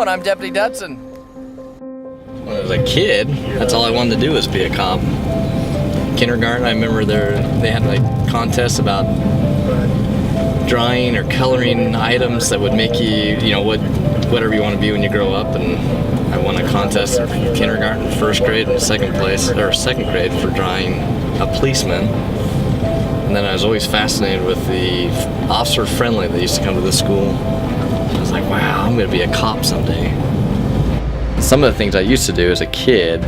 I'm Deputy Dutson. When I was a kid, that's all I wanted to do was be a cop. Kindergarten, I remember they had like contests about drawing or coloring items that would make you know, whatever you want to be when you grow up, and I won a contest in kindergarten, first grade, and second grade for drawing a policeman. And then I was always fascinated with the officer friendly that used to come to the school. I was like, wow, I'm going to be a cop someday. Some of the things I used to do as a kid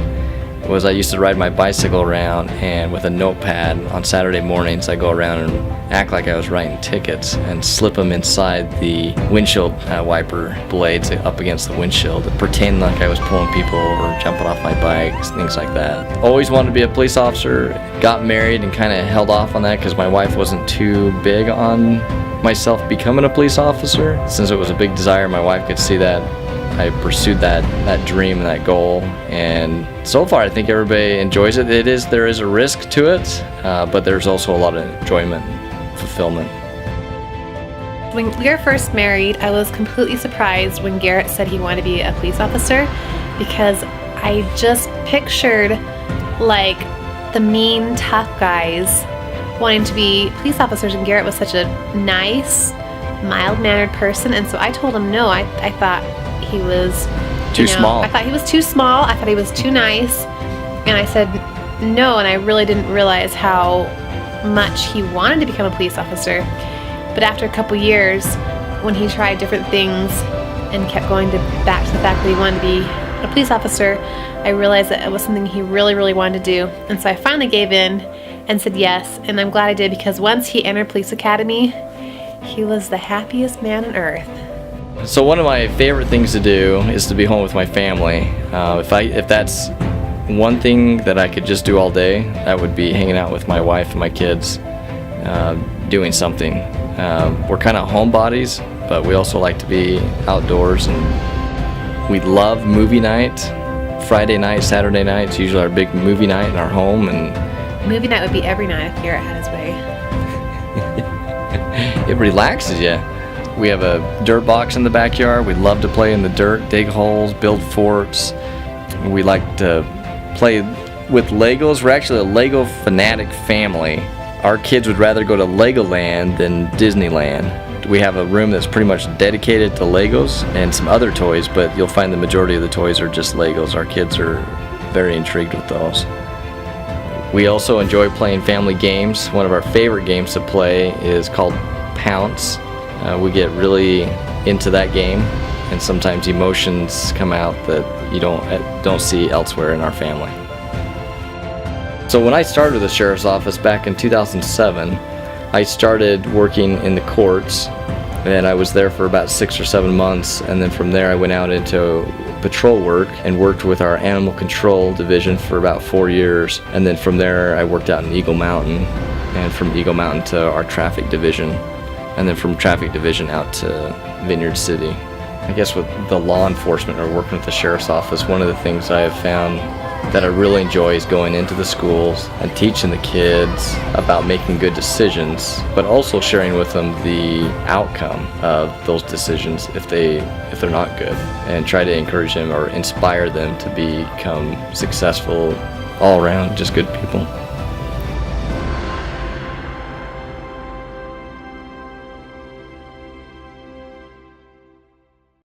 was I used to ride my bicycle around, and with a notepad on Saturday mornings I go around and act like I was writing tickets and slip them inside the windshield wiper blades up against the windshield and pretend like I was pulling people or jumping off my bikes, things like that. Always wanted to be a police officer. Got married and kind of held off on that because my wife wasn't too big on myself becoming a police officer. Since it was a big desire, my wife could see that I pursued that dream and that goal, and so far I think everybody enjoys it. There is a risk to it, but there's also a lot of enjoyment, fulfillment. When we were first married, I was completely surprised when Garrett said he wanted to be a police officer, because I just pictured like the mean, tough guys wanting to be police officers, and Garrett was such a nice, mild-mannered person, and so I told him no. I thought he was too small. I thought he was too small. I thought he was too nice. And I said no, and I really didn't realize how much he wanted to become a police officer. But after a couple years, when he tried different things and kept going back to the fact that he wanted to be a police officer, I realized that it was something he really, really wanted to do. And so I finally gave in and said yes, and I'm glad I did, because once he entered police academy, he was the happiest man on earth. So one of my favorite things to do is to be home with my family. If that's one thing that I could just do all day, that would be hanging out with my wife and my kids, doing something. We're kind of homebodies, but we also like to be outdoors, and we love movie night. Friday night, Saturday night, it's usually our big movie night in our home. And movie night would be every night if Garrett had his way. It relaxes you. We have a dirt box in the backyard. We love to play in the dirt, dig holes, build forts. We like to play with Legos. We're actually a Lego fanatic family. Our kids would rather go to Legoland than Disneyland. We have a room that's pretty much dedicated to Legos and some other toys, but you'll find the majority of the toys are just Legos. Our kids are very intrigued with those. We also enjoy playing family games. One of our favorite games to play is called Pounce. We get really into that game, and sometimes emotions come out that you don't see elsewhere in our family. So when I started with the Sheriff's Office back in 2007, I started working in the courts, and I was there for about 6 or 7 months, and then from there I went out into patrol work and worked with our animal control division for about 4 years, and then from there I worked out in Eagle Mountain, and from Eagle Mountain to our traffic division, and then from traffic division out to Vineyard City. I guess with the law enforcement or working with the Sheriff's Office, one of the things I have found that I really enjoy is going into the schools and teaching the kids about making good decisions, but also sharing with them the outcome of those decisions if they're not good, and try to encourage them or inspire them to become successful, all around just good people.